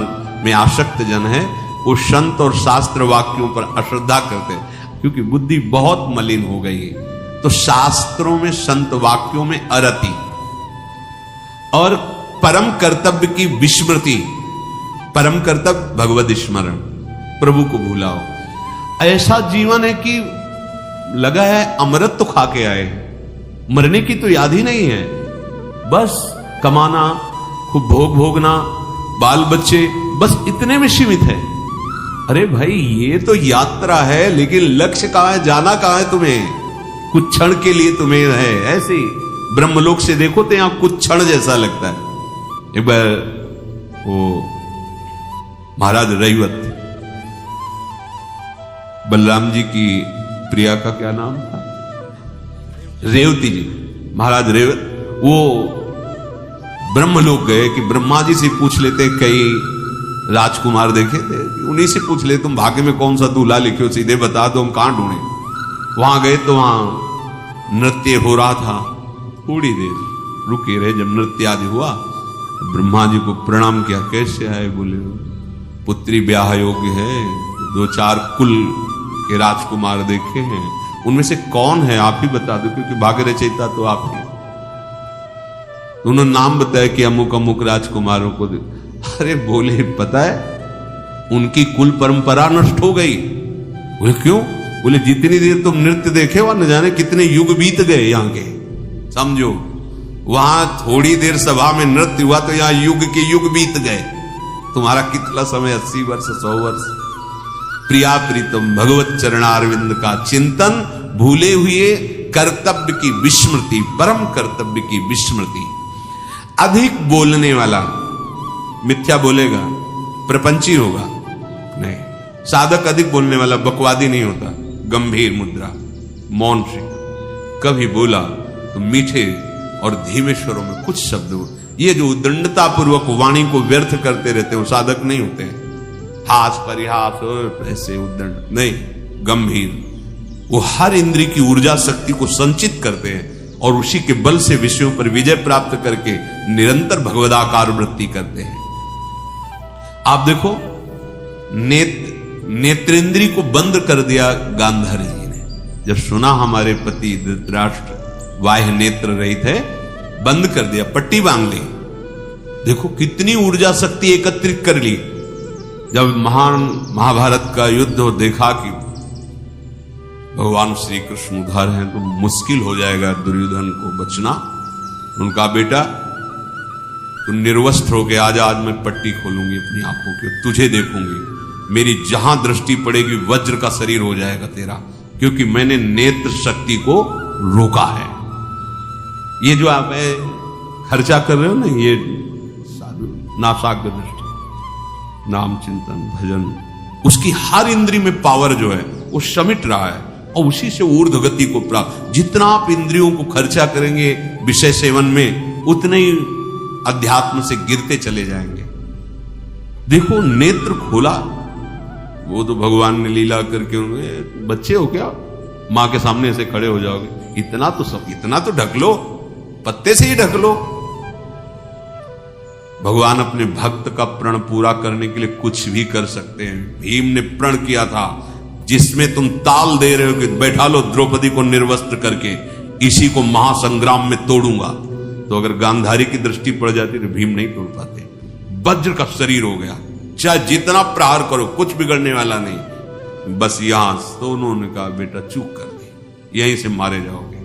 में आसक्त जन है, वो संत और शास्त्र वाक्यों पर अश्रद्धा करते हैं, क्योंकि बुद्धि बहुत मलिन हो गई है। तो शास्त्रों में, संत वाक्यों में अरति और परम कर्तव्य की विस्मृति। परम कर्तव्य भगवत स्मरण, प्रभु को भूलाओ। ऐसा जीवन है कि लगा है अमृत तो खा के आए, मरने की तो याद ही नहीं है। बस कमाना, खूब भोग भोगना, बाल बच्चे, बस इतने में सीमित है। अरे भाई, ये तो यात्रा है, लेकिन लक्ष्य कहां है, जाना कहां है तुम्हें? कुछ क्षण के लिए तुम्हें है। ऐसे ब्रह्मलोक से देखो तो यहां कुछ क्षण जैसा लगता है। एक बार वो महाराज रैवत, बलराम जी की प्रिया का क्या नाम था, रेवती जी, महाराज रेवत, वो ब्रह्मलोक गए कि ब्रह्मा जी से पूछ लेते, कई राजकुमार देखे थे, उन्हीं से पूछ ले, तुम भाग्य में कौन सा दूल्हा लिखे हो, सीधे बता दो, हम कहां ढूंढे। वहां गए तो वहां नृत्य हो रहा था, थोड़ी देर रुके रहे। जब नृत्य आदि हुआ तो ब्रह्मा जी को प्रणाम किया, कैसे आए? बोले पुत्री ब्याह योग्य है, 2-4 कुल के राजकुमार देखे हैं, उनमें से कौन है आप ही बता दो, क्योंकि भाग्य रचयिता तो आप ही। उन्होंने नाम बताया कि अमुक अमुक राजकुमारों को। अरे बोले, पता है उनकी कुल परंपरा नष्ट हो गई। बोले क्यों? बोले जितनी देर तुम नृत्य देखे वहां न जाने कितने युग बीत गए यहाँ के। समझो, वहां थोड़ी देर सभा में नृत्य हुआ तो यहाँ युग के युग बीत गए। तुम्हारा कितना समय, 80 वर्ष, 100 वर्ष। प्रिया प्रीतम भगवत चरणारविंद का चिंतन, भूले हुए कर्तव्य की विस्मृति, परम कर्तव्य की विस्मृति। अधिक बोलने वाला मिथ्या बोलेगा, प्रपंची होगा नहीं। साधक अधिक बोलने वाला बकवादी नहीं होता, गंभीर मुद्रा, मौन से। कभी बोला तो मीठे और धीमे स्वरों में कुछ शब्द। ये जो उद्दंडता पूर्वक वाणी को व्यर्थ करते रहते हैं, वो साधक नहीं होते हैं। हास परिहास ऐसे उद्दंड नहीं, गंभीर। वो हर इंद्रिय की ऊर्जा शक्ति को संचित करते हैं और उसी के बल से विषयों पर विजय प्राप्त करके निरंतर भगवदाकार वृत्ति करते हैं। आप देखो, नेत्रेंद्रिय को बंद कर दिया गांधारी जी ने। जब सुना हमारे पति धृतराष्ट्र बाह्य नेत्र रहित है, बंद कर दिया, पट्टी बांध ली। देखो कितनी ऊर्जा शक्ति एकत्रित कर ली। जब महान महाभारत का युद्ध हो, देखा कि भगवान श्री कृष्ण उधर हैं तो मुश्किल हो जाएगा दुर्योधन को बचना। उनका बेटा तू निर्वस्त्र होके आजा, आज मैं पट्टी खोलूंगी अपनी आंखों की, तुझे देखूंगी, मेरी जहां दृष्टि पड़ेगी वज्र का शरीर हो जाएगा तेरा, क्योंकि मैंने नेत्र शक्ति को रोका है। ये जो आप खर्चा कर रहे हो ना, ये नासाग्र दृष्टि, नाम चिंतन भजन, उसकी हर इंद्री में पावर जो है वो समिट रहा है और उसी से ऊर्ध्व गति को प्राप्त। जितना आप इंद्रियों को खर्चा करेंगे विषय सेवन में, उतने ही अध्यात्म से गिरते चले जाएंगे। देखो नेत्र खोला, वो तो भगवान ने लीला करके, बच्चे हो क्या, मां के सामने ऐसे खड़े हो जाओगे, इतना तो ढक लो, पत्ते से ही ढक लो। भगवान अपने भक्त का प्रण पूरा करने के लिए कुछ भी कर सकते हैं। भीम ने प्रण किया था, जिसमें तुम ताल दे रहे हो कि बैठा लो द्रौपदी को निर्वस्त्र करके, इसी को महासंग्राम में तोड़ूंगा। तो अगर गांधारी की दृष्टि पड़ जाती तो भीम नहीं तोड़ पाते। वज्र का शरीर हो गया, चाहे जितना प्रहार करो कुछ बिगड़ने वाला नहीं। बस यहां तो उन्होंने कहा बेटा चूक कर दी, यहीं से मारे जाओगे।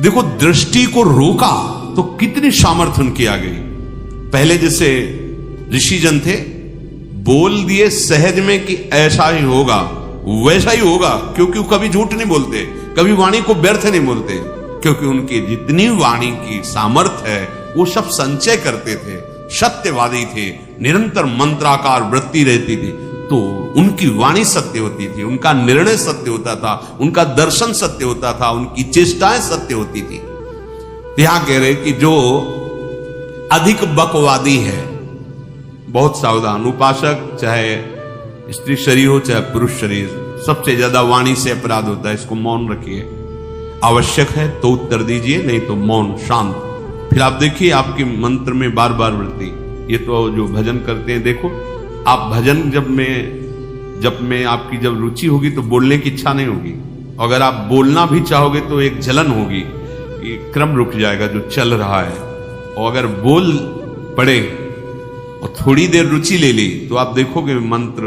देखो दृष्टि को रोका तो कितनी सामर्थ्य उनकी आ गई। पहले जैसे ऋषिजन थे, बोल दिए सहज में कि ऐसा ही होगा, वैसा ही होगा, क्योंकि वो कभी झूठ नहीं बोलते, कभी वाणी को व्यर्थ नहीं बोलते, क्योंकि उनकी जितनी वाणी की सामर्थ्य है वो सब संचय करते थे, सत्यवादी थे, निरंतर मंत्राकार वृत्ति रहती थी। तो उनकी वाणी सत्य होती थी, उनका निर्णय सत्य होता था, उनका दर्शन सत्य होता था, उनकी चेष्टाएं सत्य होती थी। यहां कह रहे कि जो अधिक बकवादी है, बहुत सावधान। उपासक चाहे स्त्री शरीर हो चाहे पुरुष शरीर, सबसे ज्यादा वाणी से अपराध होता है। इसको मौन रखिए, आवश्यक है तो उत्तर दीजिए, नहीं तो मौन शांत। फिर आप देखिए आपके मंत्र में बार बार वृत्ति। ये तो जो भजन करते हैं, देखो आप भजन जब में आपकी जब रुचि होगी तो बोलने की इच्छा नहीं होगी। अगर आप बोलना भी चाहोगे तो एक जलन होगी, ये क्रम रुक जाएगा जो चल रहा है। और अगर बोल पड़े और थोड़ी देर रुचि ले ली तो आप देखोगे मंत्र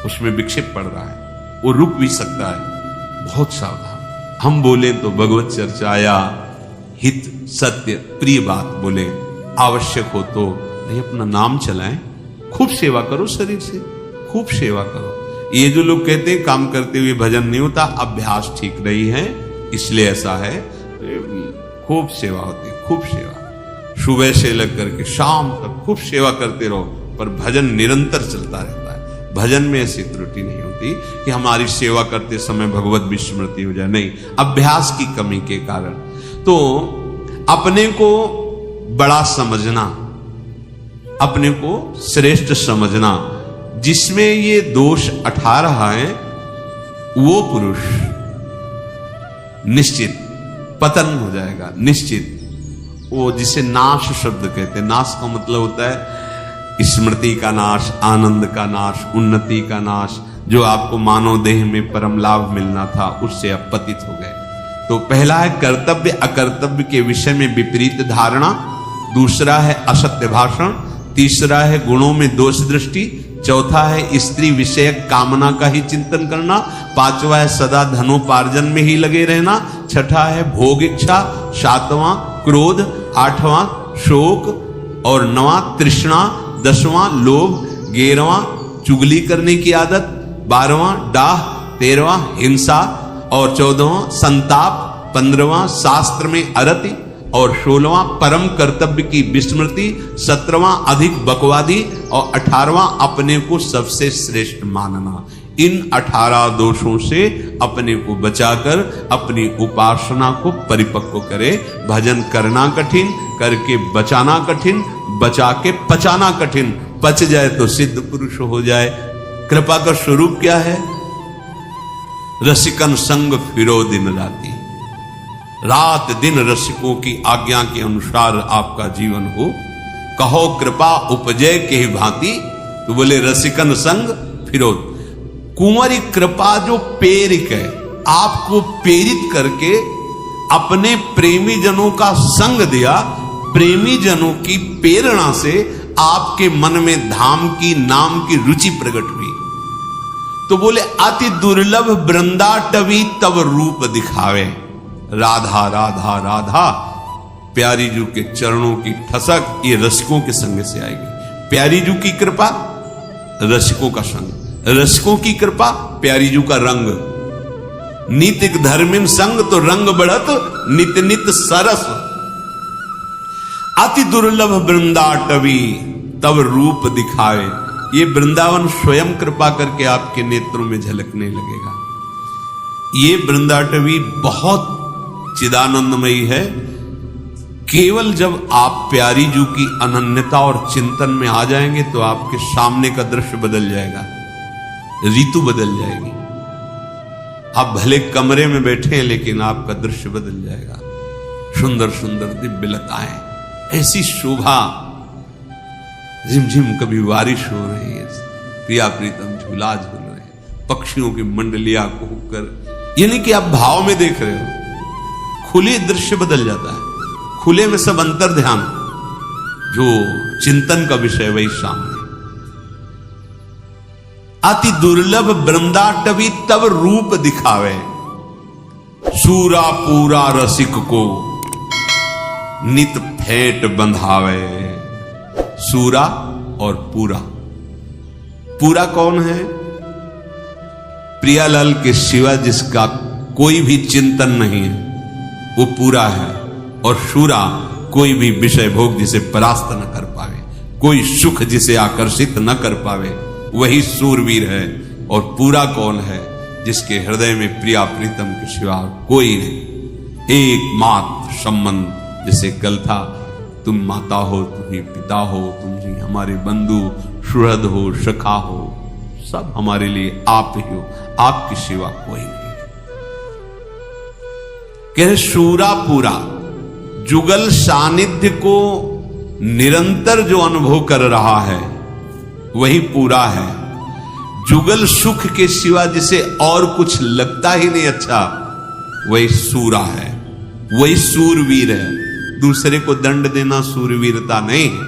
उसमें विक्षेप पड़ रहा है, वो रुक भी सकता है। बहुत सावधान। हम बोले तो भगवत चर्चाया हित सत्य प्रिय बात बोले, आवश्यक हो तो नहीं अपना नाम चलाएं, खूब सेवा करो, शरीर से खूब सेवा करो। ये जो लोग कहते हैं काम करते हुए भजन नहीं होता, अभ्यास ठीक नहीं है इसलिए ऐसा है। खूब सेवा होती है, खूब सेवा, सुबह से लेकर के शाम तक खूब सेवा करते रहो, पर भजन निरंतर चलता रहता है। भजन में ऐसी त्रुटि नहीं होती कि हमारी सेवा करते समय भगवत विस्मृति हो जाए, नहीं, अभ्यास की कमी के कारण। तो अपने को बड़ा समझना, अपने को श्रेष्ठ समझना, जिसमें ये दोष 18 है, वो पुरुष निश्चित पतन हो जाएगा, निश्चित। वो जिसे नाश शब्द कहते हैं, नाश का मतलब होता है स्मृति का नाश, आनंद का नाश, उन्नति का नाश, जो आपको मानव देह में परम लाभ मिलना था उससे आप पतित हो गए। तो पहला है कर्तव्य अकर्तव्य के विषय में विपरीत धारणा, दूसरा है असत्य भाषण, तीसरा है गुणों में दोष दृष्टि, चौथा है स्त्री विषयक कामना का ही चिंतन करना, पांचवा है सदा धनोपार्जन में ही लगे रहना, छठा है भोग इच्छा, सातवां क्रोध, आठवां शोक और नवां तृष्णा, 10वां लोभ, 11वां चुगली करने की आदत, 12वां डाह, 13वां हिंसा और 14वां संताप, 15वां शास्त्र में अरति और 16वां परम कर्तव्य की विस्मृति, 17वां अधिक बकवादी और 18वां अपने को सबसे श्रेष्ठ मानना। इन 18 दोषों से अपने को बचाकर अपनी उपासना को परिपक्व करे। भजन करना कठिन, करके बचाना कठिन, बचा के पचाना कठिन। पच जाए तो सिद्ध पुरुष हो जाए। कृपा का स्वरूप क्या है? रसिकन संग फिरो दिन राती, रात दिन रसिकों की आज्ञा के अनुसार आपका जीवन हो। कहो कृपा उपजय के ही भांति, तो बोले रसिकन संग फिरो। कुंवरी कृपा जो प्रेरिक है, आपको प्रेरित करके अपने प्रेमी जनों का संग दिया, प्रेमी जनों की प्रेरणा से आपके मन में धाम की नाम की रुचि प्रकट हुई। तो बोले अति दुर्लभ वृंदाटवी तब रूप दिखावे। राधा राधा राधा, प्यारी जू के चरणों की ठसक ये रसिकों के संग से आएगी। प्यारी जू की कृपा, रसिकों का संग, रसिकों की कृपा, प्यारी जू का रंग। नीतिक धर्मिन संग तो रंग बढ़त, नित नित सरस। अति दुर्लभ वृंदाटवी, तब रूप दिखावे। ये वृंदावन स्वयं कृपा करके आपके नेत्रों में झलकने लगेगा। ये वृंदाटवी बहुत चिदानंदमयी है। केवल जब आप प्यारी जू की अनन्यता और चिंतन में आ जाएंगे तो आपके सामने का दृश्य बदल जाएगा, ऋतु बदल जाएगी। आप भले कमरे में बैठे हैं लेकिन आपका दृश्य बदल जाएगा। सुंदर सुंदर दिव्य लताएं, ऐसी शोभा, झिमझिम कभी बारिश हो रही है, प्रिया प्रीतम झूला झूल रहे हैं, पक्षियों की मंडलियां कुहकर, यानी कि आप भाव में देख रहे हो। खुले दृश्य बदल जाता है, खुले में सब अंतर ध्यान, जो चिंतन का विषय वही सामने। अति दुर्लभ वृंदाटवी तब रूप दिखावे, सूरा पूरा रसिक को नित फेंट बंधावे। सूरा और पूरा, पूरा कौन है? प्रियालाल के सिवा जिसका कोई भी चिंतन नहीं है वो पूरा है। और शूरा कोई भी विषय भोग जिसे परास्त न कर पावे, कोई सुख जिसे आकर्षित न कर पावे, वही सूरवीर है। और पूरा कौन है? जिसके हृदय में प्रिया प्रीतम के सिवा कोई नहीं, एकमात्र संबंध। जिसे कल था, तुम माता हो, तुम ही पिता हो, तुम ही हमारे बंधु सुहृद हो, सखा हो, सब हमारे लिए आप ही हो, आपके सिवा कोई नहीं। कह शूरा पूरा, जुगल सानिध्य को निरंतर जो अनुभव कर रहा है वही पूरा है। जुगल सुख के सिवा जिसे और कुछ लगता ही नहीं अच्छा, वही सूरा है, वही सूरवीर है। दूसरे को दंड देना सूरवीरता नहीं है।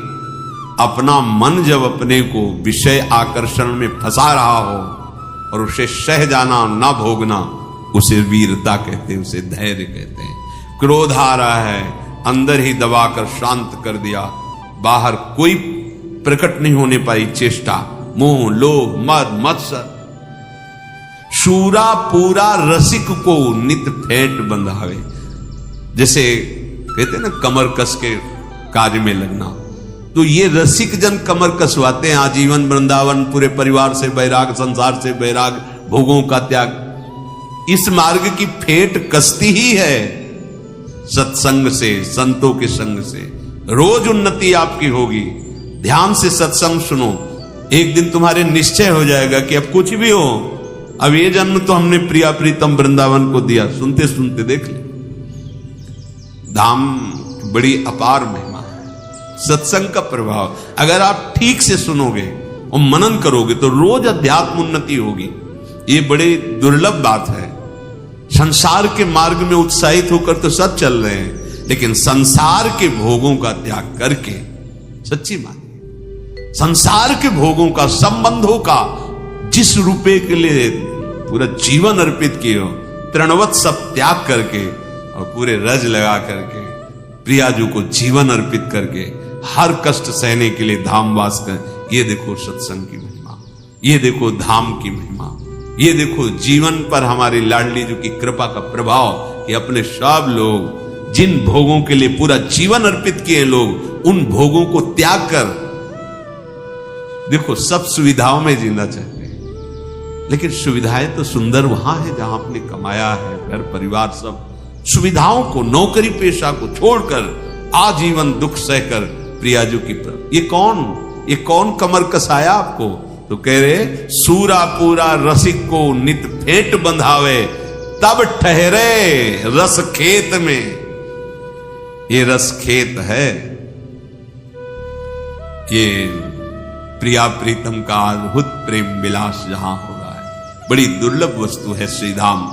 अपना मन जब अपने को विषय आकर्षण में फंसा रहा हो और उसे सह जाना, ना भोगना, उसे वीरता कहते हैं, उसे धैर्य कहते हैं। क्रोध आ रहा है, अंदर ही दबाकर शांत कर दिया, बाहर कोई प्रकट नहीं होने पाई चेष्टा, मोह लोभ मद मत्सर। शूरा पूरा रसिक को नित फेंट बंधावे। जैसे कहते हैं ना कमर कस के कार्य में लगना, तो ये रसिक जन कमर कसवाते हैं आजीवन वृंदावन, पूरे परिवार से बैराग, संसार से बैराग, भोगों का त्याग। इस मार्ग की फेंट कसती ही है सत्संग से, संतों के संग से। रोज उन्नति आपकी होगी। ध्यान से सत्संग सुनो, एक दिन तुम्हारे निश्चय हो जाएगा कि अब कुछ भी हो, अब ये जन्म तो हमने प्रिया प्रीतम वृंदावन को दिया। सुनते सुनते देख ले, धाम बड़ी अपार महिमा है, सत्संग का प्रभाव। अगर आप ठीक से सुनोगे और मनन करोगे तो रोज अध्यात्म उन्नति होगी। ये बड़ी दुर्लभ बात है। संसार के मार्ग में उत्साहित होकर तो सब चल रहे हैं, लेकिन संसार के भोगों का त्याग करके, सच्ची बात, संसार के भोगों का, संबंधों का, जिस रुपए के लिए पूरा जीवन अर्पित किए हो, तृणवत सब त्याग करके और पूरे रज लगा करके प्रियाजू को जीवन अर्पित करके हर कष्ट सहने के लिए धामवास कर। ये देखो सत्संग की महिमा, ये देखो धाम की महिमा, ये देखो जीवन पर हमारी लाडली जी की कृपा का प्रभाव कि अपने सब लोग जिन भोगों के लिए पूरा जीवन अर्पित किए लोग, उन भोगों को त्याग कर, देखो सब सुविधाओं में जीना चाहते हैं, लेकिन सुविधाएं तो सुंदर वहां है जहां आपने कमाया है, घर परिवार सब। सुविधाओं को, नौकरी पेशा को छोड़कर आजीवन दुख सहकर प्रियाजू की ये कौन कमर कसाया आपको? तो कह रहे सूरा पूरा रसिक को नित फेंट बंधावे, तब ठहरे रस खेत में। ये रस खेत है, ये प्रिया प्रीतम का अद्भुत प्रेम विलास जहां हो रहा है। बड़ी दुर्लभ वस्तु है श्रीधाम।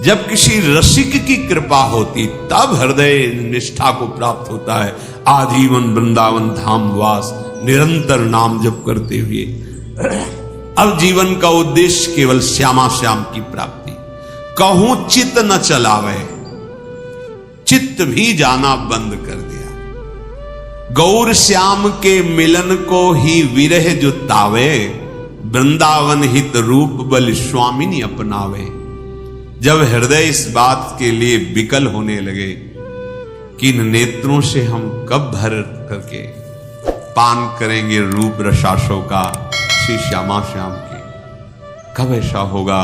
जब किसी रसिक की कृपा होती तब हृदय निष्ठा को प्राप्त होता है। आजीवन वृंदावन धाम वास, निरंतर नाम जप करते हुए। अब जीवन का उद्देश्य केवल श्यामा श्याम की प्राप्ति। कहूं चित्त न चलावे, चित्त भी जाना बंद कर दिया। गौर श्याम के मिलन को ही विरह जो तावे, वृंदावन हित रूप बल स्वामिनी अपनावे। जब हृदय इस बात के लिए विकल होने लगे कि इन नेत्रों से हम कब भर करके पान करेंगे रूप रसाशों का श्री श्यामा श्याम की। कब ऐसा होगा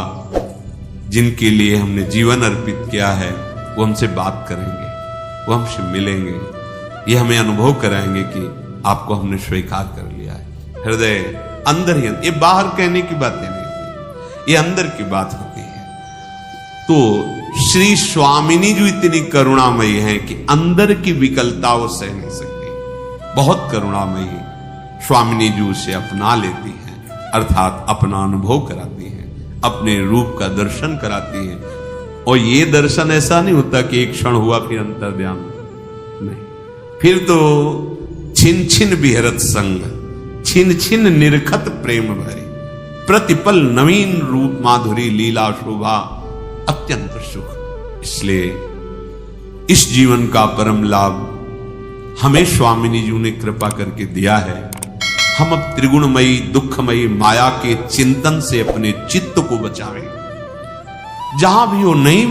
जिनके लिए हमने जीवन अर्पित किया है वो हमसे बात करेंगे, वो हमसे मिलेंगे, ये हमें अनुभव कराएंगे कि आपको हमने स्वीकार कर लिया है। हृदय अंदर ही, ये बाहर कहने की बातें नहीं, ये अंदर की बात होती है। तो श्री स्वामिनी जो इतनी करुणामयी है कि अंदर की विकलता वो सह नहीं सकती, बहुत करुणामयी स्वामिनी जी उसे अपना लेती है, अर्थात अपना अनुभव कराती है, अपने रूप का दर्शन कराती है। और ये दर्शन ऐसा नहीं होता कि एक क्षण हुआ फिर अंतर ध्यान, नहीं, फिर तो छिन छिन बिहरत संग, छिन छिन निरखत प्रेम भरी, प्रतिपल नवीन रूप माधुरी लीला शोभा अत्यंत सुख। इसलिए इस जीवन का परम लाभ हमें स्वामिनी जी ने कृपा करके दिया है। हम अब त्रिगुणमयी दुखमयी माया के चिंतन से अपने चित्त को बचावें। जहां भी वो नहीं